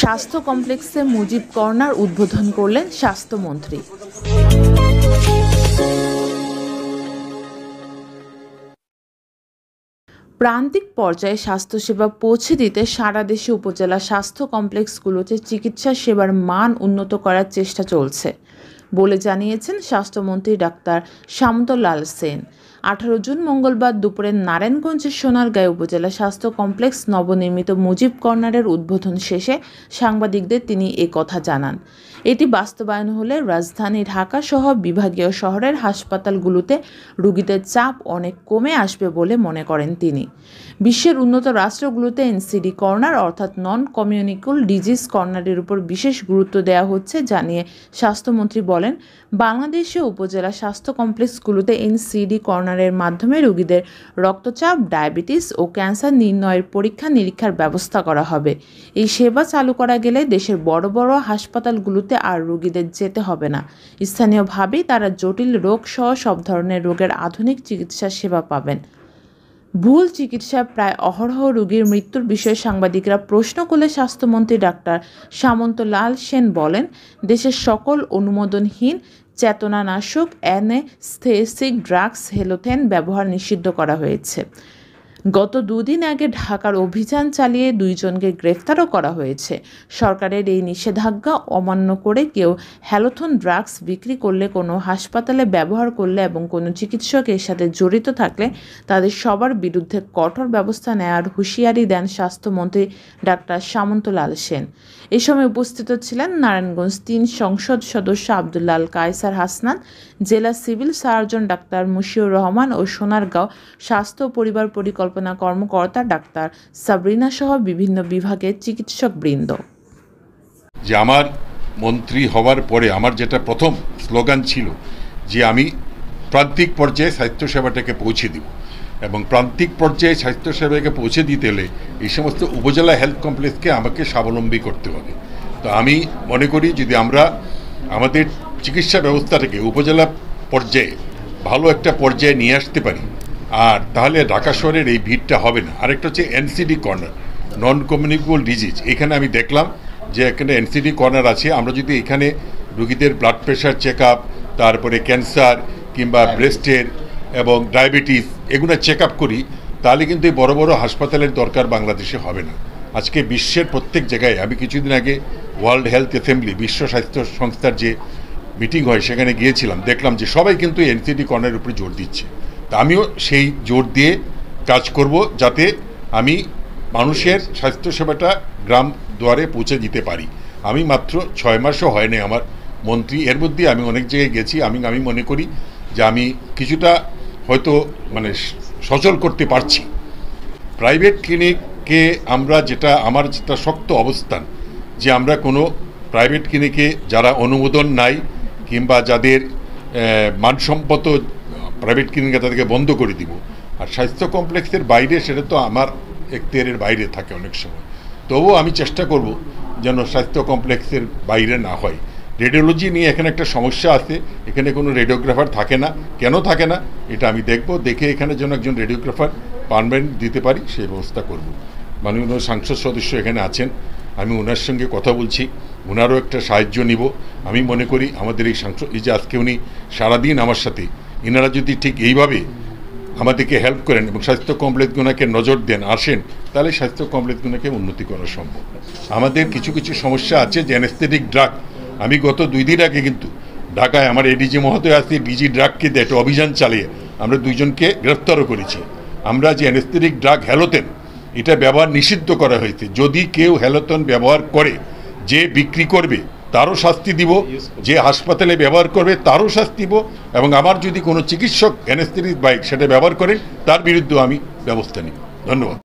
স্বাস্থ্য কমপ্লেক্সে মুজিব কর্নার উদ্বোধন করলেন স্বাস্থ্যমন্ত্রী। প্রান্তিক পর্যায়ে স্বাস্থ্যসেবা পৌঁছে দিতে সারা দেশে উপজেলা স্বাস্থ্য কমপ্লেক্সগুলোতে চিকিৎসা সেবার মান উন্নত করার চেষ্টা চলছে বলে জানিয়েছেন স্বাস্থ্যমন্ত্রী ডাক্তার সামন্ত লাল সেন। 18 জুন মঙ্গলবার দুপুরে নারায়ণগঞ্জের সোনারগাঁও উপজেলা স্বাস্থ্য কমপ্লেক্স নবনির্মিত মুজিব কর্নারের উদ্বোধন শেষে সাংবাদিকদের তিনি এ কথা জানান। এটি বাস্তবায়ন হলে রাজধানী ঢাকা সহ বিভাগীয় শহরের হাসপাতালগুলোতে রোগীদের চাপ অনেক কমে আসবে বলে মনে করেন তিনি। বিশ্বের উন্নত রাষ্ট্রগুলোতে এনসিডি কর্নার অর্থাৎ নন কমিউনিকেবল ডিজিজ কর্নারের উপর বিশেষ গুরুত্ব দেওয়া হচ্ছে জানিয়ে স্বাস্থ্যমন্ত্রী বলেন, বাংলাদেশে উপজেলা স্বাস্থ্য কমপ্লেক্সগুলোতে এনসিডি কর্নারের মাধ্যমে রোগীদের রক্তচাপ, ডায়াবেটিস ও ক্যান্সার নির্ণয়ের পরীক্ষা নিরীক্ষার ব্যবস্থা করা হবে। এই সেবা চালু করা গেলে দেশের বড় বড় হাসপাতালগুলোতে আর রোগীদের যেতে হবে না। স্থানীয়ভাবেই তারা জটিল রোগ সহ সব ধরনের রোগের আধুনিক চিকিৎসা সেবা পাবেন। ভুল চিকিৎসায় প্রায় অহরহ রোগীর মৃত্যুর বিষয়ে সাংবাদিকরা প্রশ্ন করলে স্বাস্থ্যমন্ত্রী ডাক্তার সামন্ত লাল সেন বলেন, দেশের সকল অনুমোদনহীন চেতনানাশক অ্যানেস্থেসিক ড্রাগস হেলোথেন ব্যবহার নিষিদ্ধ করা হয়েছে। গত 2 দিন আগে ঢাকার অভিযান চালিয়ে 2 জনকে গ্রেফতারও করা হয়েছে। সরকারের এই নিষেধাজ্ঞা অমান্য করে কেউ হ্যালোথন ড্রাগস বিক্রি করলে, কোনো হাসপাতালে ব্যবহার করলে এবং কোনো চিকিৎসক এর সাথে জড়িত থাকলে তাদের সবার বিরুদ্ধে কঠোর ব্যবস্থা নেওয়ার হুঁশিয়ারি দেন স্বাস্থ্যমন্ত্রী ডাক্তার সামন্ত লাল সেন। এ সময় উপস্থিত ছিলেন নারায়ণগঞ্জ 3 সংসদ সদস্য আব্দুল্লাহ আল কায়সার হাসনাত, জেলা civil surgeon doctor Mushiur Rahman ও সোনারগাঁও স্বাস্থ্য ও পরিবার পরিকল্পনা কর্মকর্তা ডাক্তার সাবরিনা সহ বিভিন্ন বিভাগের চিকিৎসকবৃন্দ। যে আমার মন্ত্রী হওয়ার পরে আমার যেটা প্রথম স্লোগান ছিল যে আমি প্রান্তিক পর্যায়ে স্বাস্থ্যসেবাটাকে পৌঁছে দিব, এবং প্রান্তিক পর্যায়ে স্বাস্থ্যসেবাকে পৌঁছে দিতে হলে এই সমস্ত উপজেলা হেলথ কমপ্লেক্সকে আমাকে স্বাবলম্বী করতে হবে। তো আমি মনে করি যদি আমরা আমাদের চিকিৎসা ব্যবস্থাটাকে উপজেলা পর্যায়ে ভালো একটা পর্যায়ে নিয়ে আসতে পারি, আর তাহলে ঢাকা শহরের এই ভিড়টা হবে না। আরেকটা হচ্ছে NCD corner, non communicable disease. এখানে আমি দেখলাম যে এখানে এনসিডি কর্নার আছে। আমরা যদি এখানে রোগীদের ব্লাড প্রেশার চেক আপ, তারপরে ক্যান্সার কিংবা ব্রেস্টের এবং ডায়াবেটিস এগুলো চেক আপ করি, তাহলে কিন্তু এই বড় বড় হাসপাতালের দরকার বাংলাদেশে হবে না। আজকে বিশ্বের প্রত্যেক জায়গায়, আমি কিছুদিন আগে ওয়ার্ল্ড হেলথ অ্যাসেম্বলি, বিশ্ব স্বাস্থ্য সংস্থার যে মিটিং হয় সেখানে গিয়েছিলাম, দেখলাম যে সবাই কিন্তু এনসিডি কর্নারের উপরে জোর দিচ্ছে। তা আমিও সেই জোর দিয়ে কাজ করব যাতে আমি মানুষের স্বাস্থ্যসেবাটা গ্রাম দুয়ারে পৌঁছে দিতে পারি। আমি মাত্র 6 মাসও হয়নি আমার মন্ত্রী, এর মধ্যে আমি অনেক জায়গায় গেছি। আমি মনে করি যে আমি কিছুটা হয়তো সচল করতে পারছি। প্রাইভেট ক্লিনিককে আমরা আমার যেটা শক্ত অবস্থান যে আমরা কোনো প্রাইভেট ক্লিনিকে যারা অনুমোদন নাই কিংবা যাদের মানসম্মত প্রাইভেট ক্লিনিকে তাদেরকে বন্ধ করে দিব। আর স্বাস্থ্য কমপ্লেক্সের বাইরে সেটা তো আমার এখতিয়ারের বাইরে থাকে অনেক সময়, তবুও আমি চেষ্টা করব যেন স্বাস্থ্য কমপ্লেক্সের বাইরে না হয়। রেডিওলজি নিয়ে এখানে একটা সমস্যা আছে, এখানে কোনো রেডিওগ্রাফার থাকে না। কেন থাকে না এটা আমি দেখে এখানে যেন একজন রেডিওগ্রাফার পার্মানেন্ট দিতে পারি সেই ব্যবস্থা করব। মাননীয় সংসদ সদস্য এখানে আছেন, আমি ওনার সঙ্গে কথা বলছি, ওনারও একটা সাহায্য নিব। আমি মনে করি আমাদের এই যে আজকে উনি সারাদিন আমার সাথে, এনারা যদি ঠিক এইভাবে আমাদেরকে হেল্প করেন এবং স্বাস্থ্য কমপ্লেক্সগুলোকে নজর দেন, আসেন, তাহলে স্বাস্থ্য কমপ্লেক্সগুলোকে উন্নতি করা সম্ভব। আমাদের কিছু সমস্যা আছে যে অ্যানেস্থেটিক ড্রাগ। আমি গত 2 দিন আগে কিন্তু ঢাকায় আমার এডিজি মহোদয় আছে, ডিজি ড্রাগকে দিয়ে একটা অভিযান চালিয়ে আমরা 2 জনকে গ্রেফতারও করেছি। আমরা যে অ্যানেস্থেটিক ড্রাগ হ্যালোথেন, এটা ব্যবহার নিষিদ্ধ করা হয়েছে। যদি কেউ হ্যালোথেন ব্যবহার করে, যে বিক্রি করবে তারও শাস্তি দিব, যে হাসপাতালে ব্যবহার করবে তারও শাস্তি দিব, এবং আমার যদি কোনো চিকিৎসক অ্যানেস্থেটিক বাইক সেটা ব্যবহার করেন তার বিরুদ্ধেও আমি ব্যবস্থা নিব। ধন্যবাদ।